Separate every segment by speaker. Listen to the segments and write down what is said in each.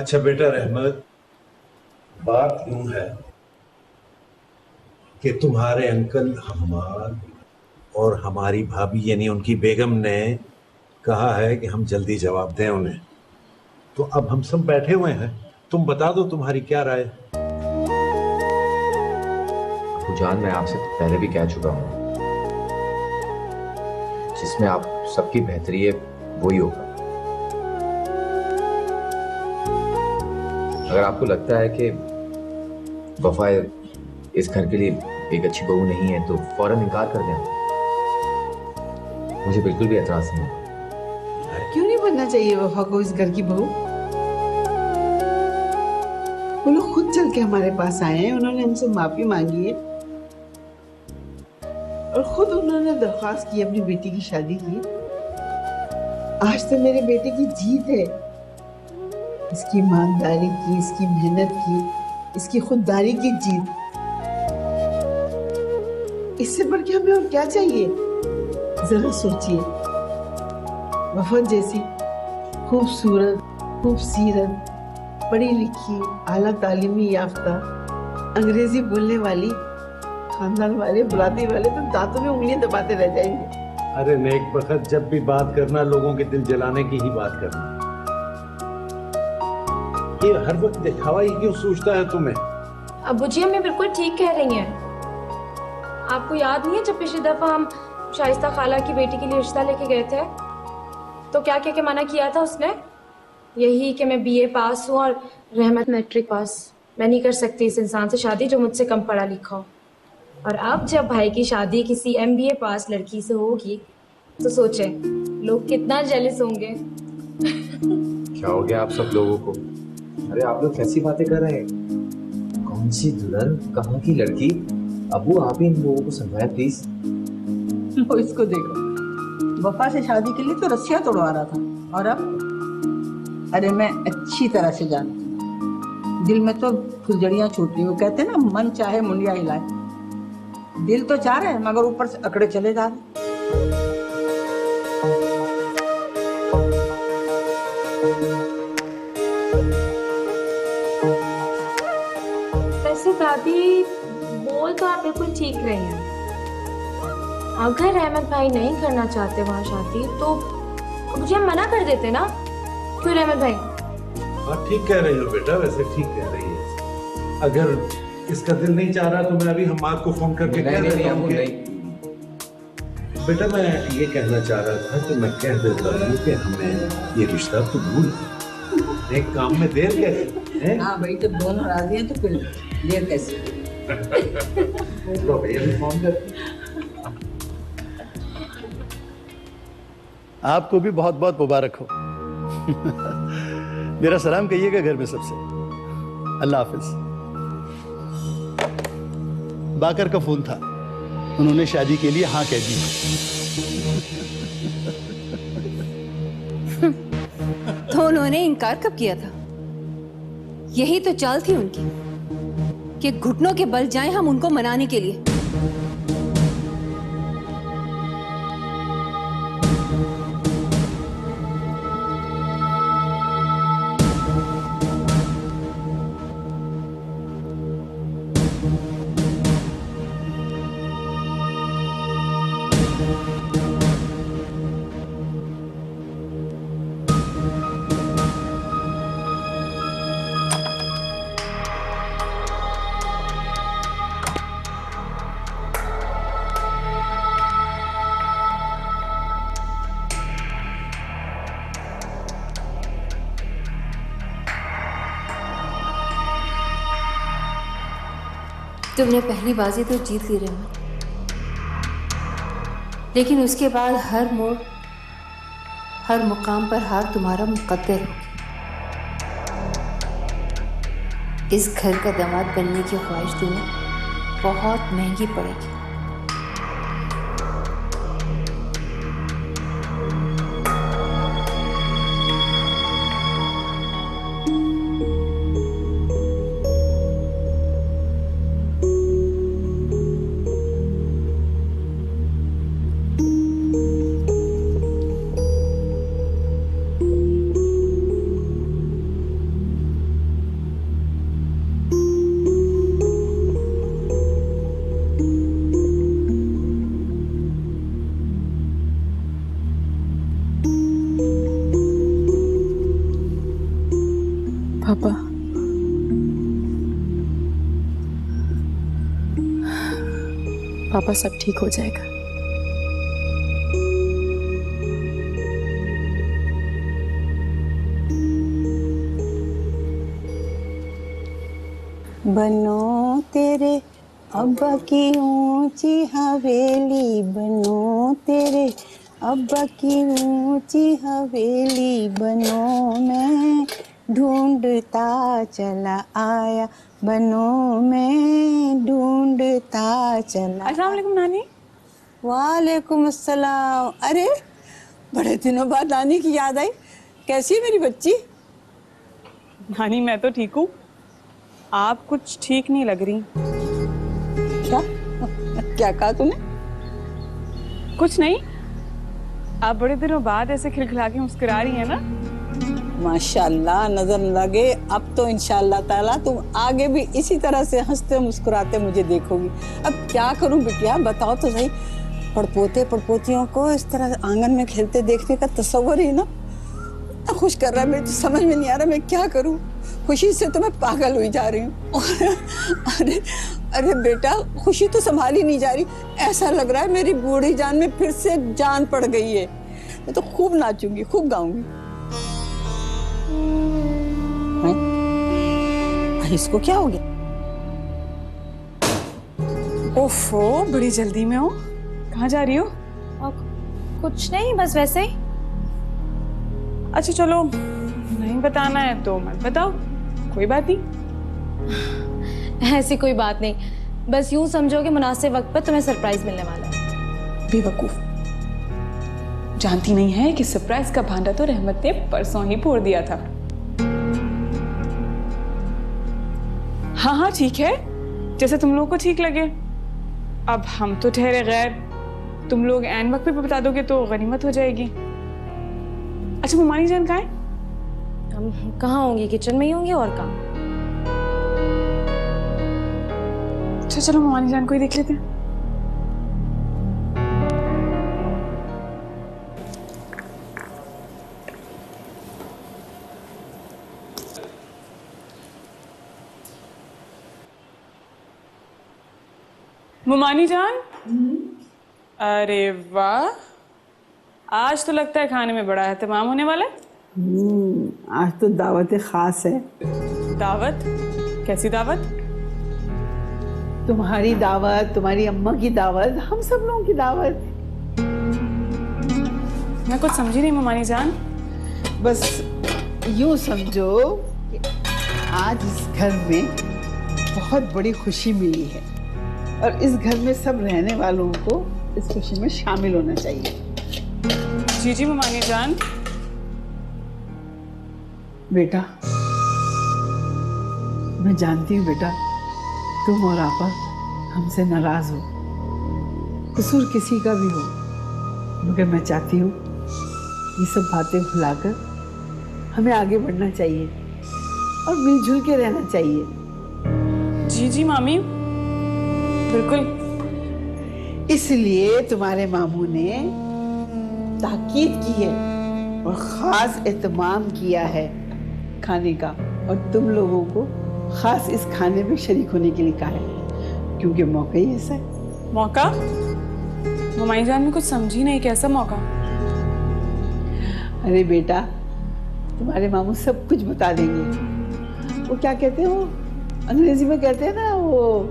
Speaker 1: अच्छा बेटा रहमत, बात यूं है कि तुम्हारे अंकल हमाद और हमारी भाभी यानी उनकी बेगम ने कहा है कि हम जल्दी जवाब दें उन्हें। तो अब हम सब बैठे हुए हैं, तुम बता दो तुम्हारी क्या राय।
Speaker 2: अबू जान, मैं आपसे पहले भी कह चुका हूँ, जिसमें आप सबकी बेहतरी है वही होगा। अगर आपको लगता है कि वफा इस घर के लिए एक अच्छी बहू नहीं है तो फौरन इनकार कर दें। मुझे बिल्कुल भी एतराज नहीं है।
Speaker 3: क्यों नहीं बनना चाहिए वफा को इस घर की बहू? वो लोग खुद चल के हमारे पास आए हैं, उन्होंने हमसे माफी मांगी है और खुद उन्होंने दरख्वास्त की अपनी बेटी की शादी की। आज तो मेरे बेटे की जीत है, इसकी ईमानदारी की, इसकी मेहनत की, इसकी खुददारी की जीत। इससे बढ़ के हमें और क्या चाहिए? जरा सोचिए, वफा जैसी खूबसूरत, खूबसीरत, पढ़ी लिखी, आला तालीमी याफ्ता, अंग्रेजी बोलने वाली खानदान वाले बुलाते वाले तो दांतों में उंगलियां दबाते रह जाएंगे।
Speaker 1: अरे नेक बखत जब भी बात करना लोगों के दिल जलाने की ही बात करना। ये हर वक्त दिखावा ही क्यों सूझता है तुम्हें?
Speaker 4: अब्बू जी हमें बिल्कुल ठीक कह रही हैं। आपको याद नहीं है जब पिछली दफा हम शाइस्ता खाला की बेटी के लिए रिश्ता लेके गए थे तो क्या क्या के मना किया था उसने? यही कि मैं बीए पास हूँ और रहमत मैट्रिक पास, मैं नहीं कर सकती इस इंसान से शादी जो मुझसे कम पढ़ा लिखा हो। और अब जब भाई की शादी किसी एमबीए पास लड़की से होगी तो सोचे लोग कितना जेलस होंगे।
Speaker 2: क्या हो गया आप सब लोगों को? अरे आप लोग कैसी बातें कर रहे हैं? कौन सी दुल्हन, कहाँ की लड़की? अबू आप ही इन लोगों को समझाए प्लीज।
Speaker 3: लो इसको देखो, वफा से शादी के लिए तो रस्सियां तोड़वा रहा था और अब? अरे मैं अच्छी तरह से जानती हूँ, दिल में तो फुलझड़ियां छूट रही। वो कहते हैं ना, मन चाहे मुंडिया हिलाए। दिल तो चाह रहे हैं मगर ऊपर से अकड़े चले जा रहे।
Speaker 4: वैसे दादी बोल तो आप बिल्कुल ठीक रही हैं। अगर रहमत भाई नहीं करना चाहते वहाँ शादी तो मुझे मना कर देते ना। क्यों रहमत भाई?
Speaker 1: हाँ ठीक कह रही हो बेटा, वैसे ठीक कह रही है। अगर इसका दिल नहीं चाह रहा तो मैं अभी हमाद को फोन करके कह देता हूँ कि बेटा मैं ये कहना चाह रहा था कि मैं कह देता हूँ कि हमें ये रिश्ता कबूल है। एक काम में देर कैसे?
Speaker 3: हाँ भाई, जब दोनों राजी हैं तो फिर देर कैसे?
Speaker 1: तो भैया भी फोन कर।
Speaker 5: आपको भी बहुत बहुत मुबारक हो। मेरा सलाम कहिएगा घर में सबसे। अल्लाह हाफिज। बाकर का फोन था, उन्होंने शादी के लिए हाँ कह दी।
Speaker 6: तो उन्होंने इनकार कब किया था? यही तो चाल थी उनकी कि घुटनों के बल जाएं हम उनको मनाने के लिए। तुमने पहली बाजी तो जीत ली रहमत, लेकिन उसके बाद हर मोड़, हर मुकाम पर हार तुम्हारा मुकद्दर होगी। इस घर का दामाद बनने की ख्वाहिश तुम्हें बहुत महंगी पड़ेगी।
Speaker 7: पापा सब ठीक हो जाएगा।
Speaker 8: बनो तेरे अब्बा की ऊंची हवेली, बनो तेरे अब्बा की ऊंची हवेली, बनो मैं ढूंढता चला आया, बनो मैं ढूंढता चला।
Speaker 7: अस्सलाम वालेकुम नानी।
Speaker 8: वालेकुम अस्सलाम। अरे बड़े दिनों बाद नानी की याद आई। कैसी है मेरी बच्ची?
Speaker 7: नानी मैं तो ठीक हूँ, आप कुछ ठीक नहीं लग रही।
Speaker 8: क्या क्या कहा तूने?
Speaker 7: कुछ नहीं, आप बड़े दिनों बाद ऐसे खिलखिला के मुस्कुरा रही हैं ना।
Speaker 8: माशाल्लाह, नजर न लगे। अब तो इंशाल्लाह ताला तुम आगे भी इसी तरह से हंसते मुस्कुराते मुझे देखोगी। अब क्या करूं बिटिया, बताओ तो सही। पड़पोते पड़पोतियों को इस तरह आंगन में खेलते देखने का तस्वर ही ना इतना खुश कर रहा है, मेरे तो समझ में नहीं आ रहा मैं क्या करूं। खुशी से तो मैं पागल हुई जा रही हूँ। अरे अरे बेटा, खुशी तो संभाली नहीं जा रही। ऐसा लग रहा है मेरी बूढ़ी जान में फिर से जान पड़ गई है। मैं तो खूब नाचूंगी, खूब गाऊंगी। इसको क्या हो गया?
Speaker 7: ओफो, बड़ी जल्दी में हो, कहाँ जा रही हो?
Speaker 4: कुछ नहीं, बस वैसे ही।
Speaker 7: अच्छा चलो, नहीं बताना है तो मत बताओ, कोई बात नहीं।
Speaker 4: ऐसी कोई बात नहीं, बस यूं समझो कि मुनासिब वक्त पर तुम्हें सरप्राइज मिलने वाला है।
Speaker 7: बेवकूफ, जानती नहीं है कि सरप्राइज का भांडा तो रहमत ने परसों ही फोड़ दिया था। हाँ हाँ ठीक है, जैसे तुम लोगों को ठीक लगे। अब हम तो ठहरे गैर, तुम लोग ऐन वक्त पे बता दोगे तो गनीमत हो जाएगी। अच्छा मुमानी जान कहाँ है?
Speaker 4: हम कहाँ होंगी, किचन में ही होंगी, और कहाँ।
Speaker 7: अच्छा चलो मुमानी जान को ही देख लेते हैं। मुमानी जान, अरे वाह, आज तो लगता है खाने में बड़ा एहतमाम होने वाला है।
Speaker 8: आज तो दावत खास है।
Speaker 7: दावत? कैसी दावत?
Speaker 3: तुम्हारी दावत, तुम्हारी अम्मा की दावत, हम सब लोगों की दावत।
Speaker 7: मैं कुछ समझी नहीं मुमानी जान।
Speaker 3: बस यूं समझो कि आज इस घर में बहुत बड़ी खुशी मिली है और इस घर में सब रहने वालों को इस खुशी में शामिल होना चाहिए।
Speaker 7: जी जी मुमानी जान।
Speaker 3: बेटा, मैं जानती हूँ बेटा, तुम और आपा हमसे नाराज हो, कसूर किसी का भी हो, मगर मैं चाहती हूँ ये सब बातें भुलाकर हमें आगे बढ़ना चाहिए और मिलजुल के रहना चाहिए।
Speaker 7: जी जी मामी, बिल्कुल।
Speaker 3: इसलिए तुम्हारे मामू ने ताकीद की है और खास एहतमाम किया है खाने का, और तुम लोगों को खास इस खाने में शरीक होने के लिए कहा है, क्योंकि मौका ही ऐसा है।
Speaker 7: मौका? मुमानी जान में कुछ समझी नहीं, कैसा मौका?
Speaker 3: अरे बेटा, तुम्हारे मामू सब कुछ बता देंगे। वो क्या कहते हैं, वो अंग्रेजी में कहते हैं ना, वो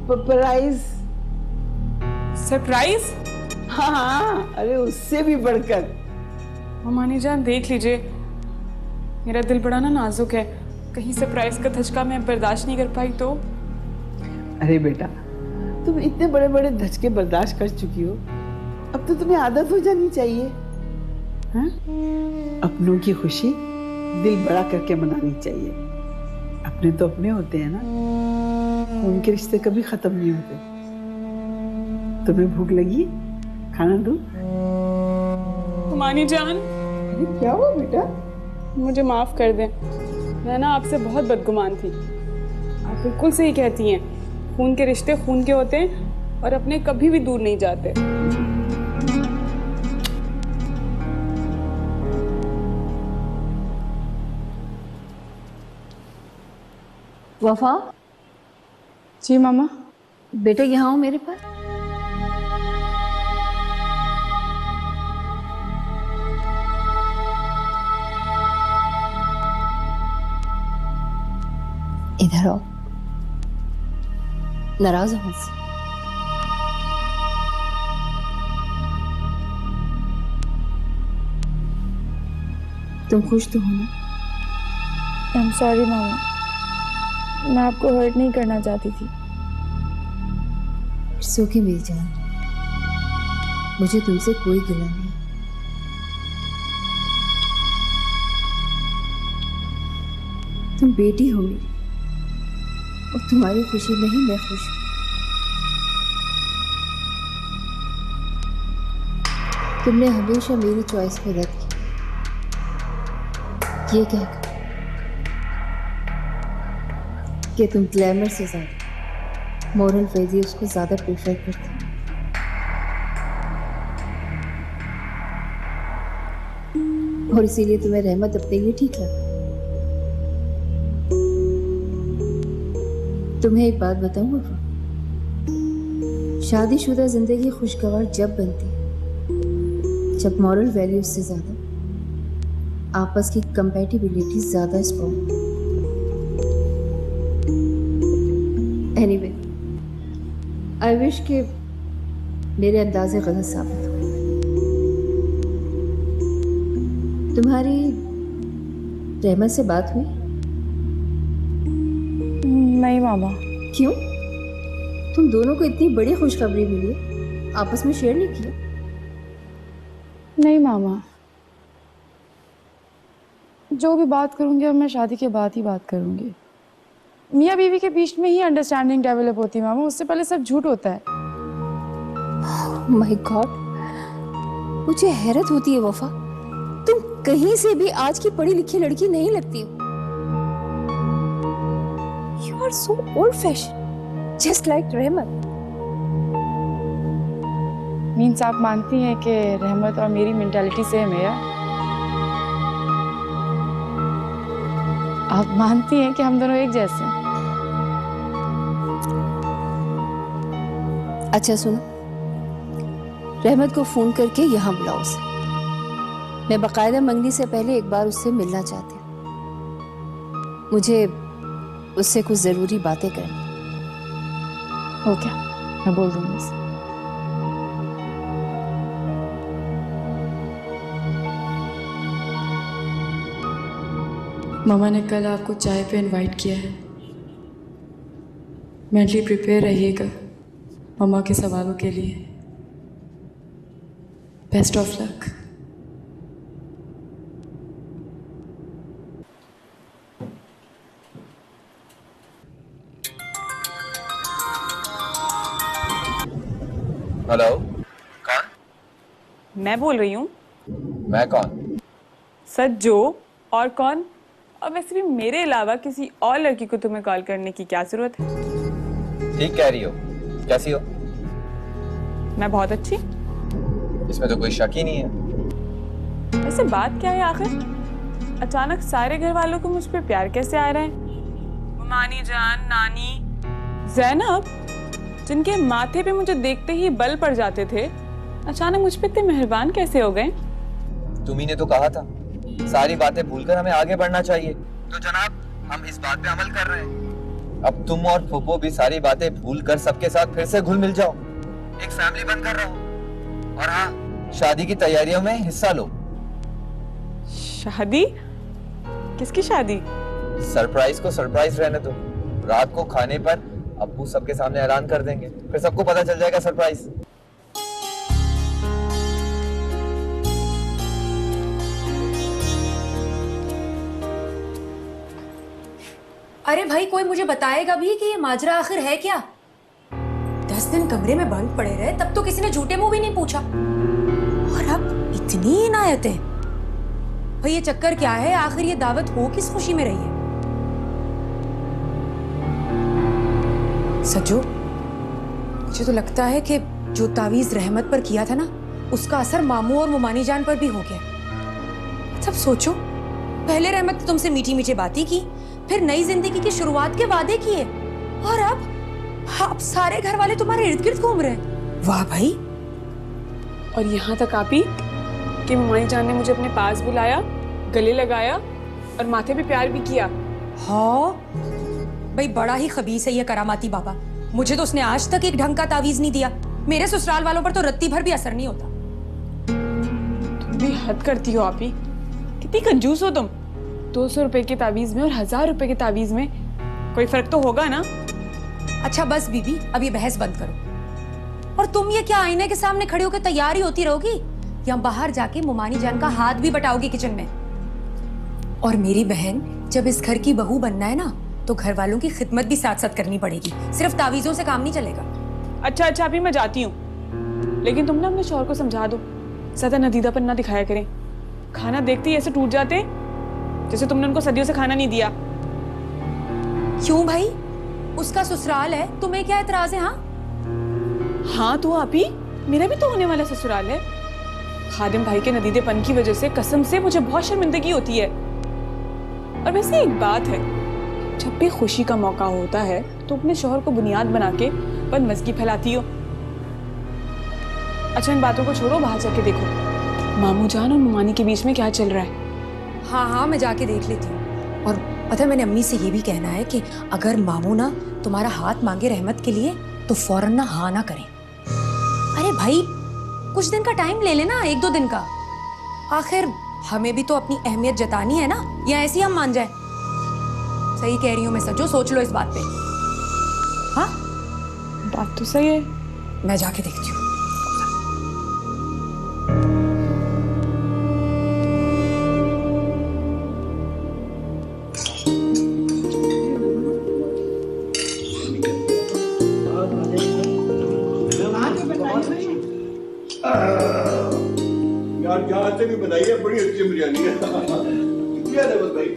Speaker 3: सरप्राइज।
Speaker 7: सरप्राइज?
Speaker 3: हाँ हाँ, अरे उससे भी बढ़कर।
Speaker 7: मुमानी जान देख लीजिए, मेरा दिल बड़ा ना नाजुक है, कहीं सरप्राइज का धचका मैं बर्दाश्त नहीं कर पाई तो।
Speaker 3: अरे बेटा, तुम इतने बड़े बड़े धचके बर्दाश्त कर चुकी हो, अब तो तुम्हें आदत हो जानी चाहिए। हाँ? अपनों की खुशी दिल बड़ा करके मनानी चाहिए। अपने तो अपने होते हैं ना, उनके रिश्ते कभी खत्म नहीं होते। तुम्हें भूख लगी, खाना दूं?
Speaker 7: मुमानी जान,
Speaker 3: अरे क्या हुआ बेटा?
Speaker 7: मुझे माफ कर दें, मैं ना आपसे बहुत बदगुमान थी। आप बिल्कुल सही कहती हैं, खून के रिश्ते खून के होते हैं और अपने कभी भी दूर नहीं जाते।
Speaker 6: वफा,
Speaker 7: जी मामा।
Speaker 6: बेटा यहाँ आओ मेरे पास। इधर आओ, नाराज हो मुझसे? तुम खुश तो हो ना?
Speaker 7: आई एम सॉरी मामा, मैं आपको हर्ट नहीं करना चाहती थी।
Speaker 6: इट्स ओके मेरी जान, मुझे तुमसे कोई गिला नहीं। तुम बेटी हो मेरी, और तुम्हारी खुशी में ही मैं खुश हूं। तुमने हमेशा मेरी चॉइस को रद्द किया, ये कहकर कि तुम ग्लैमर से ज्यादा मॉरल वैल्यूज को ज्यादा प्रेफर करते हो। और इसीलिए तुम्हें रहमत अपने लिए ठीक लगा। तुम्हें एक बात बताऊं वफा, शादीशुदा जिंदगी खुशगवार जब बनती है जब मॉरल वैल्यूज से ज्यादा आपस की कंपैटिबिलिटी ज्यादा स्ट्रॉन्ग। एनीवे, आई विश कि मेरे अंदाजे गलत साबित हो। तुम्हारी रहमत से बात हुई?
Speaker 7: नहीं मामा।
Speaker 6: क्यों? तुम दोनों को इतनी बड़ी खुशखबरी मिली है, आपस में शेयर नहीं किया?
Speaker 7: नहीं मामा, जो भी बात करूंगी अब मैं शादी के बाद ही बात करूंगी। मियाँ बीवी के बीच में ही अंडरस्टैंडिंग डेवलप होती है मामा, उससे पहले सब झूठ होता है।
Speaker 6: माय गॉड, मुझे हैरत होती है वफा, तुम कहीं से भी आज की पढ़ी लिखी लड़की नहीं लगती हो। You are so old fashion, just like Rahmat.
Speaker 7: Means आप मानती हैं कि रहमत और मेरी मेंटालिटी सेम है यार? आप मानती हैं कि हम दोनों एक जैसे हैं?
Speaker 6: अच्छा सुनो, रहमत को फोन करके यहाँ बुलाओ उसे। मैं बाकायदा मंगनी से पहले एक बार उससे मिलना चाहती हूँ। मुझे उससे कुछ जरूरी बातें करनी।
Speaker 7: हो क्या? मैं बोल दूंगी उसे।
Speaker 9: मामा ने कल आपको चाय पे इनवाइट किया है, मेंटली प्रिपेयर रहिएगा मामा के सवालों के लिए। Best of luck.
Speaker 2: हेलो, कौन?
Speaker 7: मैं बोल रही हूँ।
Speaker 2: मैं कौन?
Speaker 7: सज्जो, और कौन? और वैसे भी मेरे अलावा किसी और लड़की को तुम्हें कॉल करने की क्या जरूरत है?
Speaker 2: ठीक कह रही हो। कैसी हो?
Speaker 7: मैं बहुत अच्छी।
Speaker 2: इसमें तो कोई शक ही नहीं है।
Speaker 7: वैसे बात क्या है आखिर? अचानक सारे घर वालों को मुझ पे प्यार कैसे आ रहा है? मानी जान, नानी, ज़ैनब, जिनके माथे पे मुझे देखते ही बल पड़ जाते थे, अचानक मुझ पे इतने मेहरबान कैसे हो गए?
Speaker 2: तुम्ही ने तो कहा था सारी बातें भूलकर हमें आगे बढ़ना चाहिए, तो जनाब हम इस बात पे अमल कर रहे हैं। अब तुम और फुप्पो भी सारी बातें भूलकर सबके साथ फिर से घुल मिल जाओ, एक फैमिली बनकर रहो, और हाँ, शादी की तैयारियों में हिस्सा लो।
Speaker 7: शादी? किसकी शादी?
Speaker 2: सरप्राइज को सरप्राइज रहने दो। रात को खाने पर अब्बू सबके सामने ऐलान कर देंगे, फिर सबको पता चल जाएगा सरप्राइज।
Speaker 10: अरे भाई, कोई मुझे बताएगा भी कि ये माजरा आखिर है क्या? 10 दिन कमरे में बंद पड़े रहे, तब तो किसी ने झूठे मुंह भी नहीं पूछा, और अब इतनी इनायतें। भाई ये चक्कर क्या है? आखिर ये दावत हो किस खुशी में रही है? सज्जो, मुझे तो लगता है कि जो तावीज रहमत पर किया था ना, उसका असर मामू और मुमानी जान पर भी हो गया। सब सोचो, पहले रहमत ने तुमसे मीठी मीठी बातें की, फिर नई जिंदगी की शुरुआत के वादे किए, और अब सारे घर वाले तुम्हारे इर्द गिर्द घूम रहे हैं। वाह भाई।
Speaker 7: और यहाँ तक आप ही कि मुमानी जान ने मुझे अपने पास बुलाया, गले लगाया और माथे पे प्यार भी किया।
Speaker 10: हाँ, भाई बड़ा ही खबीस है ये करामाती बाबा। मुझे तो उसने आज तक एक ढंग का तावीज नहीं दिया। मेरे ससुराल वालों पर तो रत्ती भर भी असर नहीं होता।
Speaker 7: तुम भी हद करती हो आप ही, कितनी कंजूस हो तुम। 200 रुपए के तावीज में और 1000 रुपए के तावीज में कोई फर्क तो होगा ना।
Speaker 10: अच्छा बस बीबी, अब ये बहस बंद करो। और तुम ये क्या आईने के सामने खड़ी होकर तैयार ही होती रहोगी या बाहर जाके मुमानी जान का हाथ भी बटाओगी किचन में? और मेरी बहन, जब इस घर की बहू बनना है ना तो घर वालों की खिदमत भी साथ साथ करनी पड़ेगी। सिर्फ तावीजों से काम नहीं चलेगा।
Speaker 7: अच्छा अच्छा अभी मैं जाती हूँ, लेकिन तुम ना अपने शौहर को समझा दो, ज्यादा नदीदापन ना दिखाया करें। खाना देखते ही ऐसे टूट जाते जैसे तुमने उनको सदियों से खाना नहीं दिया।
Speaker 10: क्यों भाई, उसका ससुराल है, तुम्हें क्या एतराज है?
Speaker 7: हाँ तो आप ही, मेरा भी तो होने वाला ससुराल है। खादिम भाई के नदीदेपन की वजह से कसम से मुझे बहुत शर्मिंदगी होती है। और वैसे एक बात है, जब भी खुशी का मौका होता है तो अपने शौहर को बुनियाद बना के बदमज़गी फैलाती हो। अच्छा इन बातों को छोड़ो, बाहर जाके देखो मामू जान और मुमानी के बीच में क्या चल रहा है।
Speaker 10: हाँ हाँ मैं जाके देख लेती हूँ। और पता है मैंने अम्मी से ये भी कहना है कि अगर मामू ना तुम्हारा हाथ मांगे रहमत के लिए तो फौरन ना हाँ ना करें। अरे भाई कुछ दिन का टाइम ले लेना, 1-2 दिन का। आखिर हमें भी तो अपनी अहमियत जतानी है ना, या ऐसे ही हम मान जाए? सही कह रही हूँ मैं सजो, सोच लो इस बात पे। हाँ
Speaker 7: बात तो सही है।
Speaker 10: मैं जाके देखती हूँ।
Speaker 5: यार जहाँ से भी बताइए, बड़ी अच्छी बिरयानी है। क्या है भाई?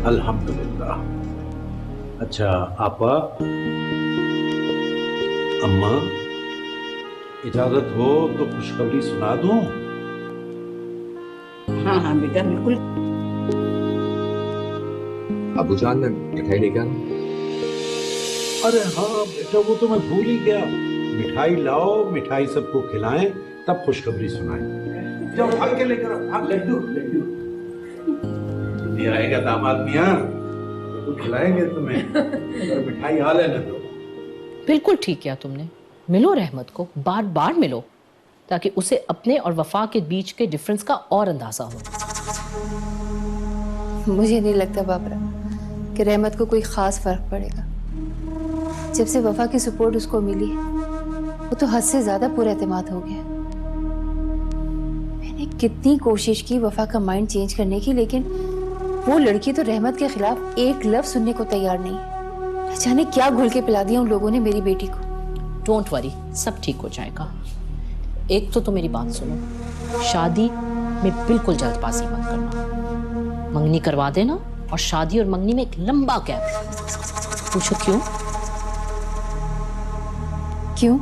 Speaker 1: अल्हम्दुलिल्लाह। अच्छा आपा, अम्मा, इजाजत हो तो खुशखबरी सुना दूं?
Speaker 8: हाँ हाँ बेटा बिल्कुल।
Speaker 2: अबू जान ने मिठाई लेकर।
Speaker 1: अरे हाँ बेटा, वो तो मैं भूल ही गया। मिठाई लाओ, मिठाई सबको खिलाएं, तब खुशखबरी सुनाएं। जाओ भाग के लेकर आओ। हाँ लड्डू लड्डू ये आएगा दामाद मियाँ, तो खिलाएंगे तुम्हें। और मिठाई आ लेने दो।
Speaker 11: बिल्कुल ठीक किया तुमने। मिलो रहमत को, बार बार मिलो, ताकि उसे अपने और वफा के बीच के डिफरेंस का और अंदाजा हो।
Speaker 6: मुझे नहीं लगता बाबरा कि रहमत को कोई ख़ास फ़र्क पड़ेगा। जब से वफा की सपोर्ट उसको मिली है, वो तो हद से ज़्यादा पुरएतमाद हो गया। मैंने कितनी कोशिश की वफा का माइंड चेंज करने की, लेकिन वो लड़की तो रहमत के खिलाफ एक लफ्ज़ सुनने को तैयार नहीं। न जाने क्या घुल के पिला दिया उन लोगों ने मेरी बेटी को।
Speaker 11: डोंट वरी, सब ठीक हो जाएगा। एक तो मेरी बात सुनो, शादी में बिल्कुल जल्दबाजी मत करना। मंगनी करवा देना और शादी और मंगनी में एक लंबा गैप। पूछो क्यों?
Speaker 6: क्यों?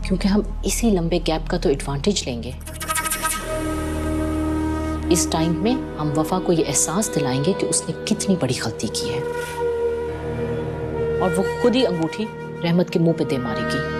Speaker 11: क्योंकि हम इसी लंबे गैप का तो एडवांटेज लेंगे। इस टाइम में हम वफा को ये एहसास दिलाएंगे कि उसने कितनी बड़ी गलती की है, और वो खुद ही अंगूठी रहमत के मुंह पे दे मारेगी।